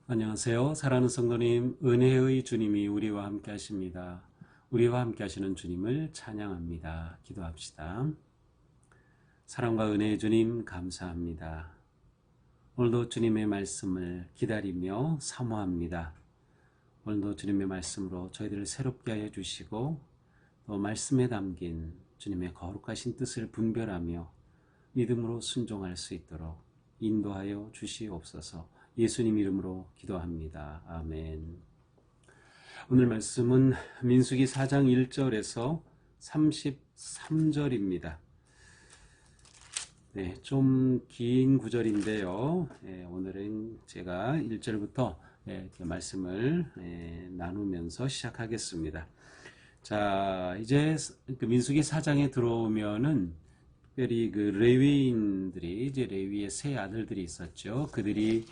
안녕하세요. 사랑하는 성도님, 은혜의 주님이 우리와 함께 하십니다. 우리와 함께 하시는 주님을 찬양합니다. 기도합시다. 사랑과 은혜의 주님 감사합니다. 오늘도 주님의 말씀을 기다리며 사모합니다. 오늘도 주님의 말씀으로 저희들을 새롭게 하여 주시고 또 말씀에 담긴 주님의 거룩하신 뜻을 분별하며 믿음으로 순종할 수 있도록 인도하여 주시옵소서. 예수님 이름으로 기도합니다. 아멘. 오늘 말씀은 민수기 4장 1절에서 33절입니다. 네, 좀 긴 구절인데요. 오늘은 제가 1절부터 말씀을 나누면서 시작하겠습니다. 자, 이제 민수기 4장에 들어오면은 특별히 그 레위인들이 이제 레위의 세 아들들이 있었죠. 그들이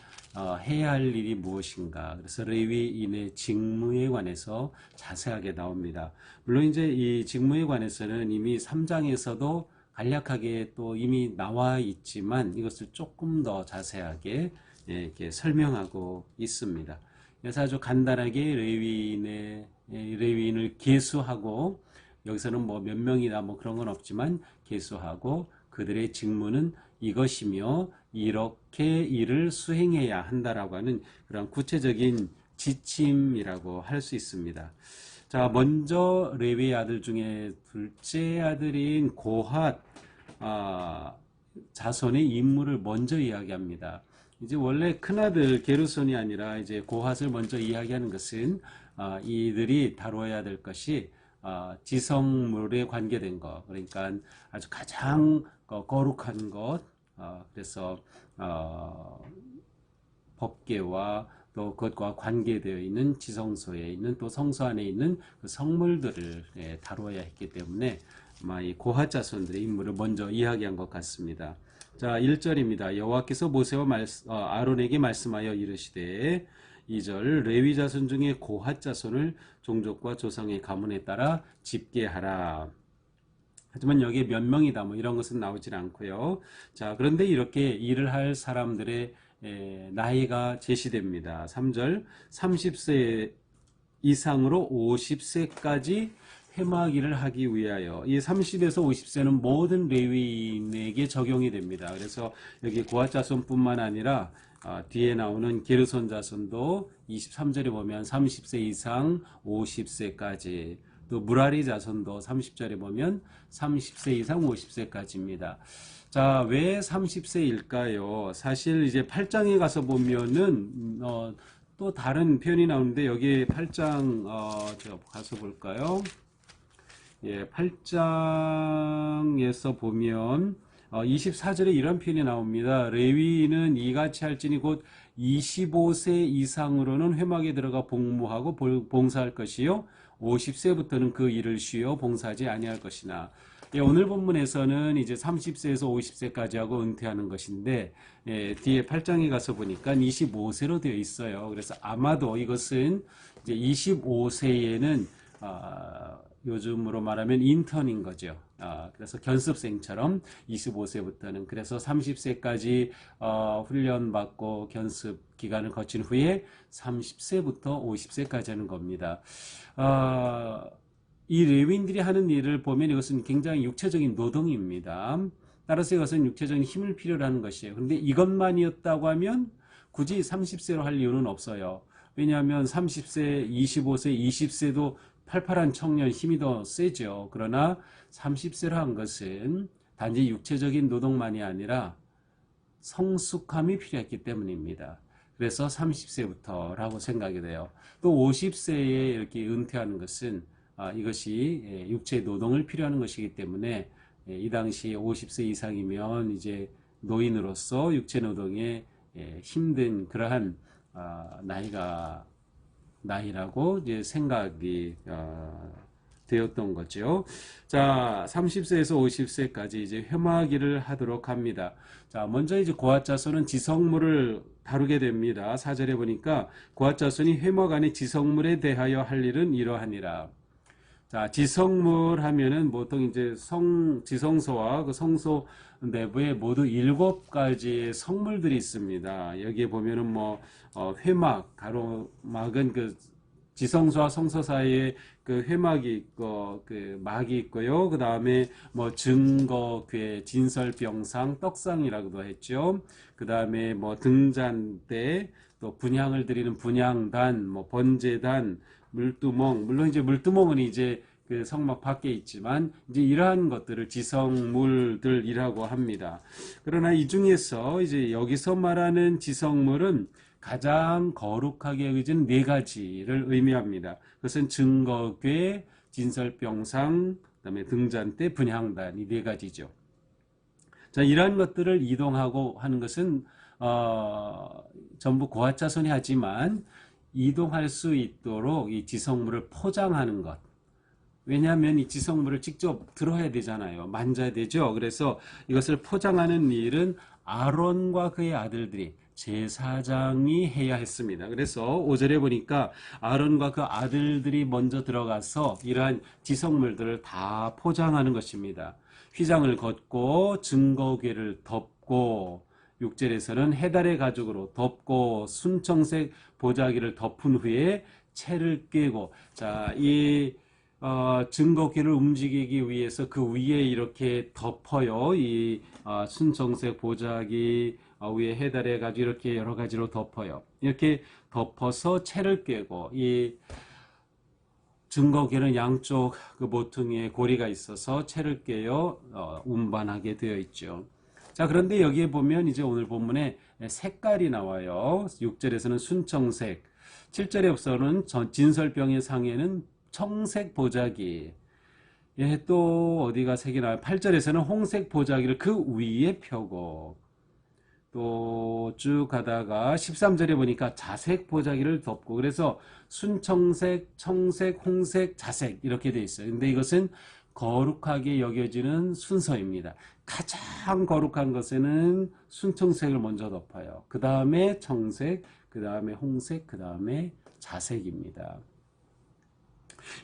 해야 할 일이 무엇인가. 그래서 레위인의 직무에 관해서 자세하게 나옵니다. 물론 이제 이 직무에 관해서는 이미 3장에서도 간략하게 또 이미 나와 있지만 이것을 조금 더 자세하게 이렇게 설명하고 있습니다. 그래서 아주 간단하게 레위인을 계수하고 여기서는 뭐 몇 명이나 뭐 그런 건 없지만 계수하고 그들의 직무는 이것이며 이렇게 일을 수행해야 한다라고 하는 그런 구체적인 지침이라고 할 수 있습니다. 자, 먼저 레위의 아들 중에 둘째 아들인 고핫 자손의 임무를 먼저 이야기합니다. 이제 원래 큰아들 게르손이 아니라 이제 고핫을 먼저 이야기하는 것은 이들이 다뤄야 될 것이 지성물에 관계된 것, 그러니까 아주 가장 거룩한 것, 그래서 법궤와 또 그것과 관계되어 있는 지성소에 있는 또 성소 안에 있는 그 성물들을 다뤄야 했기 때문에 아마 이 고핫 자손들의 임무를 먼저 이야기한 것 같습니다. 자, 1절입니다. 여호와께서 모세와 아론에게 말씀하여 이르시되 2절 레위 자손 중에 고핫 자손을 종족과 조상의 가문에 따라 집계하라. 하지만 여기에 몇 명이다 뭐 이런 것은 나오질 않고요. 자, 그런데 이렇게 일을 할 사람들의 나이가 제시됩니다. 3절 30세 이상으로 50세까지 회막일을 하기 위하여. 이 30에서 50세는 모든 레위인에게 적용이 됩니다. 그래서 여기 고핫 자손뿐만 아니라 뒤에 나오는 게르손 자손도 23절에 보면 30세 이상 50세까지, 또 무라리 자손도 30절에 보면 30세 이상 50세까지입니다. 자, 왜 30세일까요? 사실 이제 8장에 가서 보면은 또 다른 표현이 나오는데 여기 8장 제가 가서 볼까요? 예, 8장에서 보면 24절에 이런 표현이 나옵니다. 레위인은 이같이 할지니 곧 25세 이상으로는 회막에 들어가 복무하고 봉사할 것이요 50세부터는 그 일을 쉬어 봉사하지 아니할 것이나. 예, 오늘 본문에서는 이제 30세에서 50세까지 하고 은퇴하는 것인데 뒤에 8장에 가서 보니까 25세로 되어 있어요. 그래서 아마도 이것은 이제 25세에는 요즘으로 말하면 인턴인 거죠. 그래서 견습생처럼 25세부터는, 그래서 30세까지 훈련받고 견습 기간을 거친 후에 30세부터 50세까지 하는 겁니다. 이 레위인들이 하는 일을 보면 이것은 굉장히 육체적인 노동입니다. 따라서 이것은 육체적인 힘을 필요로 하는 것이에요. 그런데 이것만이었다고 하면 굳이 30세로 할 이유는 없어요. 왜냐하면 30세, 25세, 20세도 팔팔한 청년 힘이 더 세죠. 그러나 30세로 한 것은 단지 육체적인 노동만이 아니라 성숙함이 필요했기 때문입니다. 그래서 30세부터라고 생각이 돼요. 또 50세에 이렇게 은퇴하는 것은 이것이 육체 노동을 필요하는 것이기 때문에 이 당시 50세 이상이면 이제 노인으로서 육체 노동에 힘든 그러한 나이라고 이제 생각이 되었던 거죠. 자, 30세에서 50세까지 이제 회막일을 하도록 합니다. 자, 먼저 이제 고핫 자손은 지성물을 다루게 됩니다. 4절에 보니까 고핫 자손이 회막 안의 지성물에 대하여 할 일은 이러하니라. 자, 지성물 하면은 보통 이제 지성소와 그 성소 내부에 모두 7가지의 성물들이 있습니다. 여기에 보면은 뭐, 회막, 가로막은 그 지성소와 성소 사이에 그 회막이 있고, 그 막이 있고요. 그 다음에 뭐 증거궤, 진설병상, 떡상이라고도 했죠. 그 다음에 뭐 등잔대, 또 분향을 드리는 분향단, 뭐 번제단, 물두멍, 물론 이제 물두멍은 이제 그 성막 밖에 있지만 이제 이러한 것들을 지성물들이라고 합니다. 그러나 이 중에서 이제 여기서 말하는 지성물은 가장 거룩하게 여겨지는 4가지를 의미합니다. 그것은 증거궤, 진설병상, 그다음에 등잔대, 분향단 이 4가지죠. 자, 이러한 것들을 이동하고 하는 것은 전부 고아자손이 하지만 이동할 수 있도록 이 지성물을 포장하는 것. 왜냐하면 이 지성물을 직접 들어야 되잖아요. 만져야 되죠. 그래서 이것을 포장하는 일은 아론과 그의 아들들이 제사장이 해야 했습니다. 그래서 5절에 보니까 아론과 그 아들들이 먼저 들어가서 이러한 지성물들을 다 포장하는 것입니다. 휘장을 걷고 증거궤를 덮고 6절에서는 해달의 가죽으로 덮고 순청색 보자기를 덮은 후에 채를 꿰고 자, 이 증거궤를 움직이기 위해서 그 위에 이렇게 덮어요. 이 순청색 보자기 위에 해달의 가죽 이렇게 여러 가지로 덮어요. 이렇게 덮어서 채를 꿰고 이 증거궤는 양쪽 그 모퉁이에 고리가 있어서 채를 꿰어 운반하게 되어 있죠. 자, 그런데 여기에 보면 이제 오늘 본문에 색깔이 나와요. 6절에서는 순청색, 7절에서는 진설병의 상에는 청색 보자기, 예, 또 어디가 색이 나와요? 8절에서는 홍색 보자기를 그 위에 펴고 또 쭉 가다가 13절에 보니까 자색 보자기를 덮고 그래서 순청색, 청색, 홍색, 자색 이렇게 돼 있어요. 근데 이것은 거룩하게 여겨지는 순서입니다. 가장 거룩한 것에는 순청색을 먼저 덮어요. 그 다음에 청색, 그 다음에 홍색, 그 다음에 자색입니다.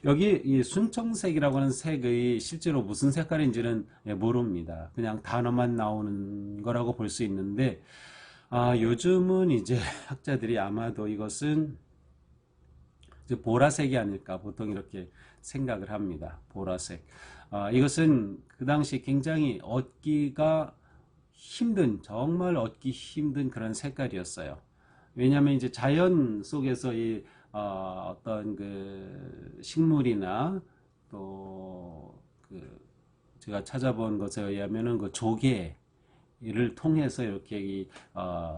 여기 이 순청색이라고 하는 색의 실제로 무슨 색깔인지는 모릅니다. 그냥 단어만 나오는 거라고 볼 수 있는데 요즘은 이제 학자들이 아마도 이것은 이제 보라색이 아닐까 보통 이렇게 생각을 합니다. 보라색. 이것은 그 당시 굉장히 얻기가 힘든, 정말 얻기 힘든 그런 색깔이었어요. 왜냐하면 이제 자연 속에서 이 어떤 그 식물이나 또 그 제가 찾아본 것에 의하면은 그 조개를 통해서 이렇게 이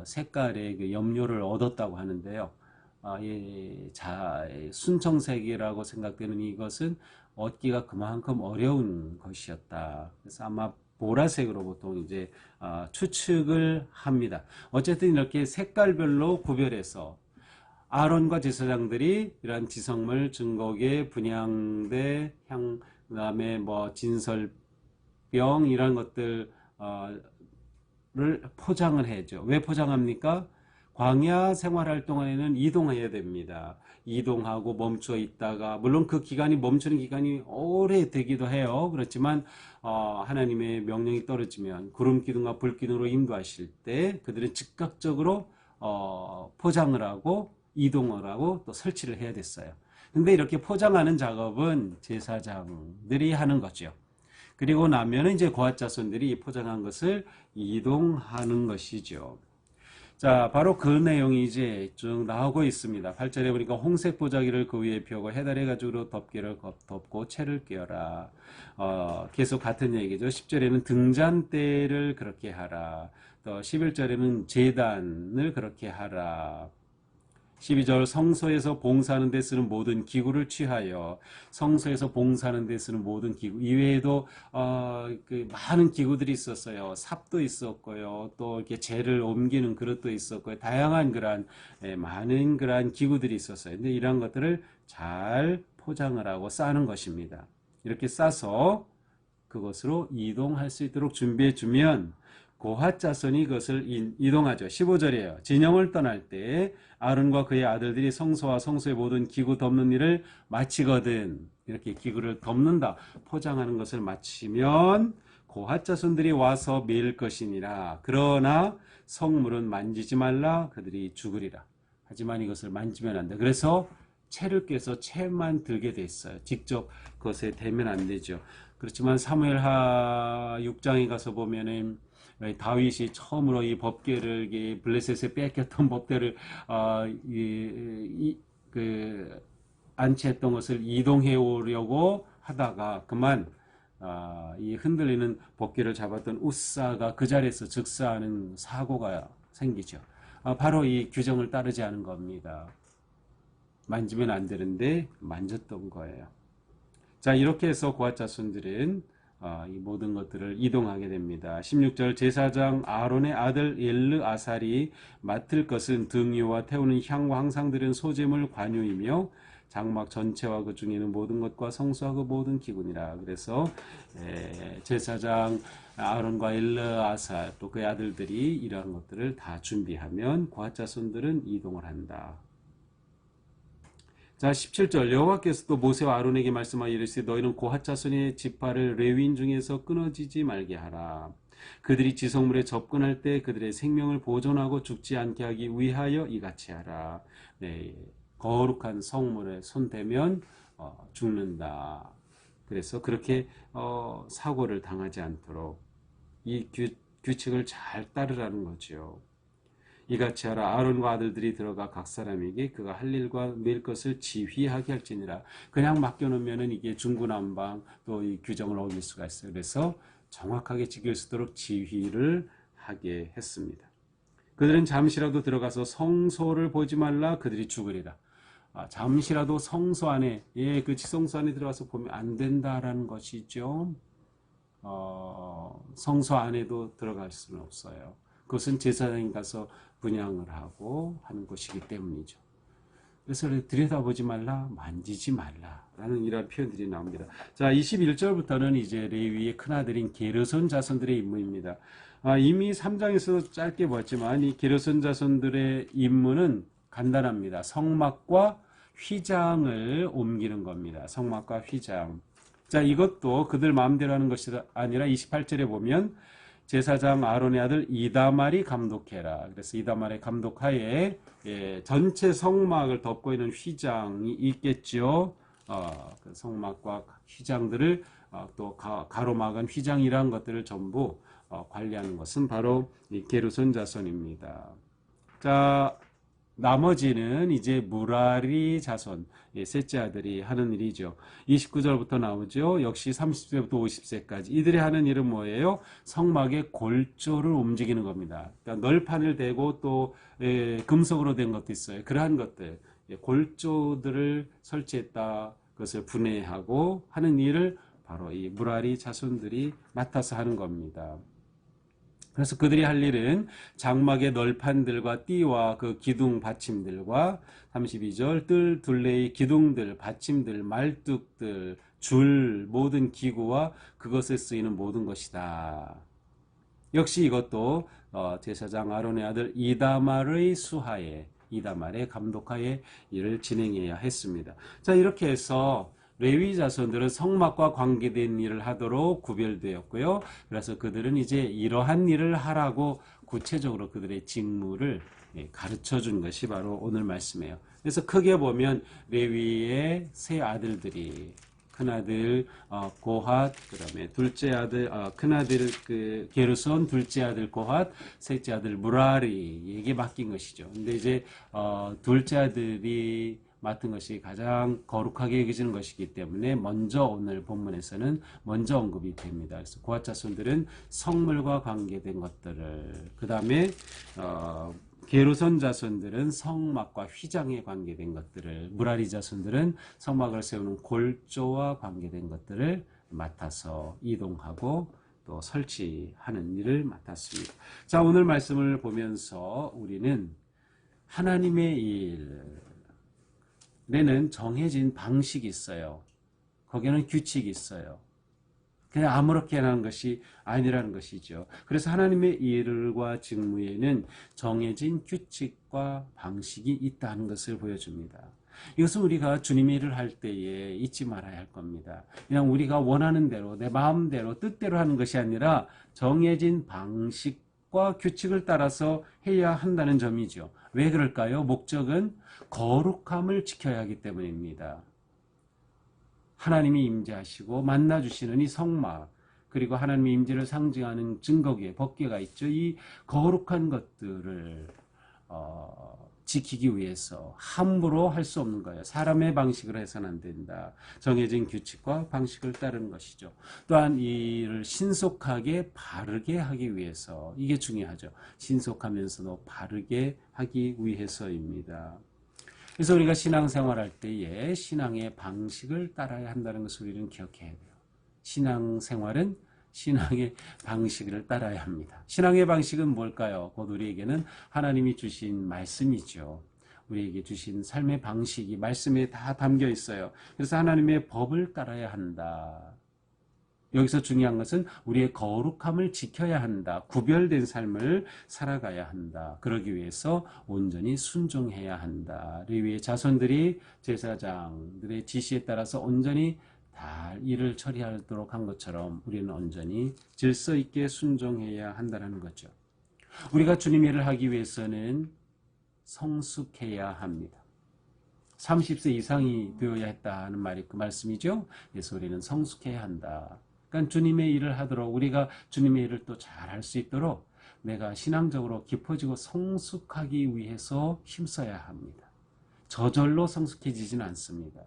색깔의 그 염료를 얻었다고 하는데요. 순청색이라고 생각되는 이것은 얻기가 그만큼 어려운 것이었다. 그래서 아마 보라색으로 보통 이제 추측을 합니다. 어쨌든 이렇게 색깔별로 구별해서 아론과 제사장들이 이러한 지성물, 증거궤, 분향대, 그다음에 뭐 진설병 이런 것들을 포장을 해죠. 왜 포장합니까? 광야 생활할 동안에는 이동해야 됩니다. 이동하고 멈춰 있다가 물론 그 기간이 멈추는 기간이 오래 되기도 해요. 그렇지만 하나님의 명령이 떨어지면 구름 기둥과 불 기둥으로 인도하실 때 그들은 즉각적으로 포장을 하고 이동을 하고 또 설치를 해야 됐어요. 근데 이렇게 포장하는 작업은 제사장들이 하는 거죠. 그리고 나면 이제 고앗 자손들이 포장한 것을 이동하는 것이죠. 자, 바로 그 내용이 이제 쭉 나오고 있습니다. 8절에 보니까 홍색 보자기를 그 위에 펴고 해달의 가죽으로 덮개를 덮고 채를 꿰어라. 계속 같은 얘기죠. 10절에는 등잔대를 그렇게 하라. 또 11절에는 제단을 그렇게 하라. 12절 성소에서 봉사하는 데 쓰는 모든 기구를 취하여 성소에서 봉사하는 데 쓰는 모든 기구 이외에도 그 많은 기구들이 있었어요. 삽도 있었고요. 또 이렇게 재를 옮기는 그릇도 있었고요. 다양한 그러한 많은 그러한 기구들이 있었어요. 근데 이러한 것들을 잘 포장을 하고 싸는 것입니다. 이렇게 싸서 그것으로 이동할 수 있도록 준비해 주면 고핫 자손이 그것을 이동하죠. 15절이에요. 진영을 떠날 때 아론과 그의 아들들이 성소와 성소의 모든 기구 덮는 일을 마치거든. 이렇게 기구를 덮는다, 포장하는 것을 마치면 고핫 자손들이 와서 메일 것이니라. 그러나 성물은 만지지 말라. 그들이 죽으리라. 하지만 이것을 만지면 안 돼. 그래서 채를 꿰서 채만 들게 돼 있어요. 직접 그것에 대면 안 되죠. 그렇지만 사무엘하 6장에 가서 보면은 다윗이 처음으로 이 법궤를, 이 블레셋에 뺏겼던 법궤를 안치했던 것을 이동해 오려고 하다가 그만 이 흔들리는 법궤를 잡았던 우사가 그 자리에서 즉사하는 사고가 생기죠. 바로 이 규정을 따르지 않은 겁니다. 만지면 안 되는데 만졌던 거예요. 자, 이렇게 해서 고핫 자손들은 이 모든 것들을 이동하게 됩니다. 16절 제사장 아론의 아들 엘르아살이 맡을 것은 등유와 태우는 향과 항상 드리는 소재물 관유이며 장막 전체와 그 중에 있는 모든 것과 성소와 그 모든 기구니라. 그래서 제사장 아론과 엘르아살 또 그의 아들들이 이러한 것들을 다 준비하면 고핫 자손들은 이동을 한다. 자, 17절 여호와께서 또 모세와 아론에게 말씀하여 이르시되 너희는 고핫 자손의 지파를 레위인 중에서 끊어지지 말게 하라. 그들이 지성물에 접근할 때 그들의 생명을 보존하고 죽지 않게 하기 위하여 이같이 하라. 네, 거룩한 성물에 손대면 죽는다. 그래서 그렇게 사고를 당하지 않도록 이 규칙을 잘 따르라는 거죠. 이같이 하라. 아론과 아들들이 들어가 각 사람에게 그가 할 일과 매일 것을 지휘하게 할지니라. 그냥 맡겨놓으면 이게 중구난방 또 이 규정을 어길 수가 있어요. 그래서 정확하게 지킬 수 있도록 지휘를 하게 했습니다. 그들은 잠시라도 들어가서 성소를 보지 말라. 그들이 죽으리라. 잠시라도 성소 안에, 그 지성소 안에 들어가서 보면 안 된다라는 것이죠. 성소 안에도 들어갈 수는 없어요. 그것은 제사장이 가서 분향을 하고 하는 것이기 때문이죠. 그래서 들여다보지 말라, 만지지 말라라는 이런 표현들이 나옵니다. 자, 21절부터는 이제 레위의 큰아들인 게르손 자손들의 임무입니다. 이미 3장에서 짧게 봤지만 이 게르손 자손들의 임무는 간단합니다. 성막과 휘장을 옮기는 겁니다. 성막과 휘장. 자, 이것도 그들 마음대로 하는 것이 아니라 28절에 보면 제사장 아론의 아들 이다말이 감독해라. 그래서 이다말의 감독하에 전체 성막을 덮고 있는 휘장이 있겠죠. 그 성막과 휘장들을 또 가로막은 휘장이라는 것들을 전부 관리하는 것은 바로 이 게르손 자손입니다. 자, 나머지는 이제 무라리 자손, 셋째 아들이 하는 일이죠. 29절부터 나오죠. 역시 30세부터 50세까지. 이들이 하는 일은 뭐예요? 성막의 골조를 움직이는 겁니다. 그러니까 널판을 대고 또 금속으로 된 것도 있어요. 그러한 것들, 골조들을 설치했다, 그것을 분해하고 하는 일을 바로 이 무라리 자손들이 맡아서 하는 겁니다. 그래서 그들이 할 일은 장막의 널판들과 띠와 그 기둥 받침들과 32절 뜰 둘레의 기둥들, 받침들, 말뚝들, 줄, 모든 기구와 그것에 쓰이는 모든 것이다. 역시 이것도 제사장 아론의 아들 이다말의 수하에, 이다말의 감독하에 일을 진행해야 했습니다. 자, 이렇게 해서 레위 자손들은 성막과 관계된 일을 하도록 구별되었고요. 그래서 그들은 이제 이러한 일을 하라고 구체적으로 그들의 직무를 가르쳐 준 것이 바로 오늘 말씀이에요. 그래서 크게 보면 레위의 세 아들들이 큰아들 고핫, 그다음에 둘째 아들 큰아들 그 게르손, 둘째 아들 고핫, 셋째 아들 무라리에게 맡긴 것이죠. 근데 이제 둘째 아들이 맡은 것이 가장 거룩하게 여겨지는 것이기 때문에 먼저 오늘 본문에서는 먼저 언급이 됩니다. 그래서 고핫 자손들은 성물과 관계된 것들을, 그 다음에 게르손 자손들은 성막과 휘장에 관계된 것들을, 무라리 자손들은 성막을 세우는 골조와 관계된 것들을 맡아서 이동하고 또 설치하는 일을 맡았습니다. 자, 오늘 말씀을 보면서 우리는 하나님의 일에는 정해진 방식이 있어요. 거기에는 규칙이 있어요. 그냥 아무렇게 하는 것이 아니라는 것이죠. 그래서 하나님의 일과 직무에는 정해진 규칙과 방식이 있다는 것을 보여줍니다. 이것은 우리가 주님의 일을 할 때에 잊지 말아야 할 겁니다. 그냥 우리가 원하는 대로 내 마음대로 뜻대로 하는 것이 아니라 정해진 방식과 규칙을 따라서 해야 한다는 점이죠. 왜 그럴까요? 목적은 거룩함을 지켜야 하기 때문입니다. 하나님이 임재하시고 만나주시는 이 성막, 그리고 하나님의 임재를 상징하는 증거기에 법궤가 있죠. 이 거룩한 것들을 지키기 위해서 함부로 할 수 없는 거예요. 사람의 방식으로 해서는 안 된다. 정해진 규칙과 방식을 따르는 것이죠. 또한 이를 신속하게 바르게 하기 위해서, 이게 중요하죠. 신속하면서도 바르게 하기 위해서입니다. 그래서 우리가 신앙생활할 때에 신앙의 방식을 따라야 한다는 것을 우리는 기억해야 돼요. 신앙생활은 신앙의 방식을 따라야 합니다. 신앙의 방식은 뭘까요? 곧 우리에게는 하나님이 주신 말씀이죠. 우리에게 주신 삶의 방식이 말씀에 다 담겨 있어요. 그래서 하나님의 법을 따라야 한다. 여기서 중요한 것은 우리의 거룩함을 지켜야 한다. 구별된 삶을 살아가야 한다. 그러기 위해서 온전히 순종해야 한다. 레위의 자손들이 제사장들의 지시에 따라서 온전히 다 일을 처리하도록 한 것처럼 우리는 온전히 질서 있게 순종해야 한다는 거죠. 우리가 주님의 일을 하기 위해서는 성숙해야 합니다. 30세 이상이 되어야 했다는 말이 그 말씀이죠. 그래서 우리는 성숙해야 한다. 그러니까 주님의 일을 하도록, 우리가 주님의 일을 또 잘할 수 있도록 내가 신앙적으로 깊어지고 성숙하기 위해서 힘써야 합니다. 저절로 성숙해지지는 않습니다.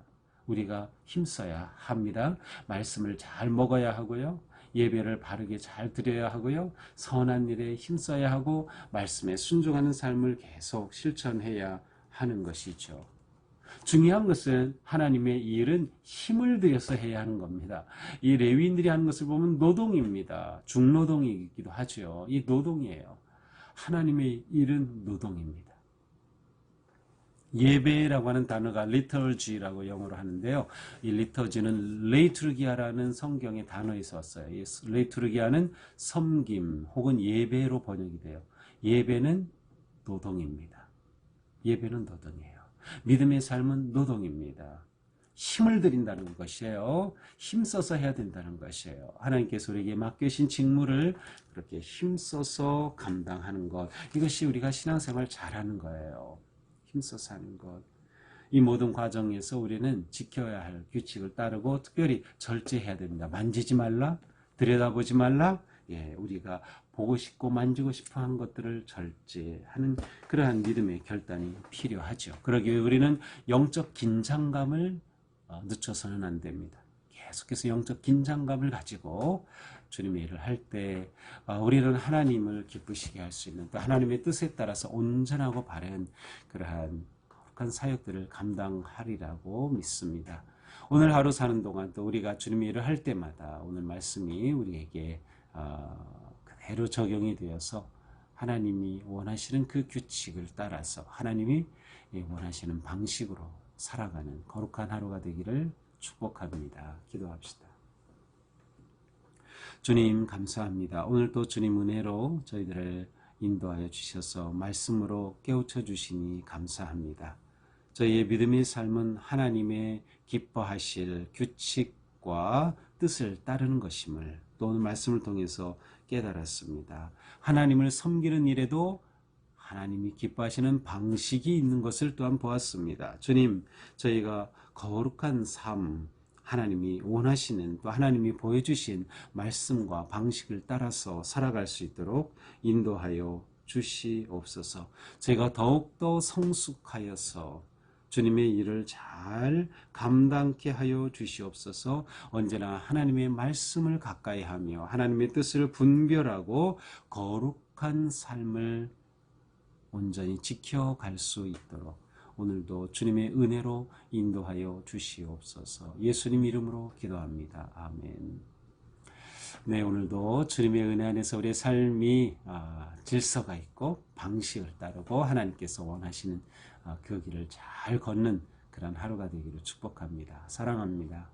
우리가 힘써야 합니다. 말씀을 잘 먹어야 하고요. 예배를 바르게 잘 드려야 하고요. 선한 일에 힘써야 하고 말씀에 순종하는 삶을 계속 실천해야 하는 것이죠. 중요한 것은 하나님의 일은 힘을 들여서 해야 하는 겁니다. 이 레위인들이 하는 것을 보면 노동입니다. 중노동이기도 하죠. 이 노동이에요. 하나님의 일은 노동입니다. 예배라고 하는 단어가 liturgy라고 영어로 하는데요. 이 liturgy는 레이투르기아라는 성경의 단어에서 왔어요. 이 레이투르기아는 섬김 혹은 예배로 번역이 돼요. 예배는 노동입니다. 예배는 노동이에요. 믿음의 삶은 노동입니다. 힘을 들인다는 것이에요. 힘써서 해야 된다는 것이에요. 하나님께서 우리에게 맡기신 직무를 그렇게 힘써서 감당하는 것, 이것이 우리가 신앙생활 잘하는 거예요. 힘써서 하는 것. 이 모든 과정에서 우리는 지켜야 할 규칙을 따르고 특별히 절제해야 됩니다. 만지지 말라, 들여다보지 말라. 우리가 보고 싶고 만지고 싶어 하는 것들을 절제하는 그러한 믿음의 결단이 필요하죠. 그러기 위해 우리는 영적 긴장감을 늦춰서는 안 됩니다. 계속해서 영적 긴장감을 가지고 주님의 일을 할 때 우리는 하나님을 기쁘시게 할 수 있는, 또 하나님의 뜻에 따라서 온전하고 바른 그러한 거룩한 사역들을 감당하리라고 믿습니다. 오늘 하루 사는 동안 또 우리가 주님의 일을 할 때마다 오늘 말씀이 우리에게 그대로 적용이 되어서 하나님이 원하시는 그 규칙을 따라서 하나님이 원하시는 방식으로 살아가는 거룩한 하루가 되기를 축복합니다. 기도합시다. 주님 감사합니다. 오늘 또 주님 은혜로 저희들을 인도하여 주셔서 말씀으로 깨우쳐 주시니 감사합니다. 저희의 믿음의 삶은 하나님의 기뻐하실 규칙과 뜻을 따르는 것임을 또 오늘 말씀을 통해서 깨달았습니다. 하나님을 섬기는 일에도 하나님이 기뻐하시는 방식이 있는 것을 또한 보았습니다. 주님, 저희가 거룩한 삶, 하나님이 원하시는 또 하나님이 보여주신 말씀과 방식을 따라서 살아갈 수 있도록 인도하여 주시옵소서. 제가 더욱더 성숙하여서 주님의 일을 잘 감당케 하여 주시옵소서. 언제나 하나님의 말씀을 가까이 하며 하나님의 뜻을 분별하고 거룩한 삶을 온전히 지켜갈 수 있도록 오늘도 주님의 은혜로 인도하여 주시옵소서. 예수님 이름으로 기도합니다. 아멘. 네, 오늘도 주님의 은혜 안에서 우리의 삶이 질서가 있고 방식을 따르고 하나님께서 원하시는 그 길을 잘 걷는 그런 하루가 되기를 축복합니다. 사랑합니다.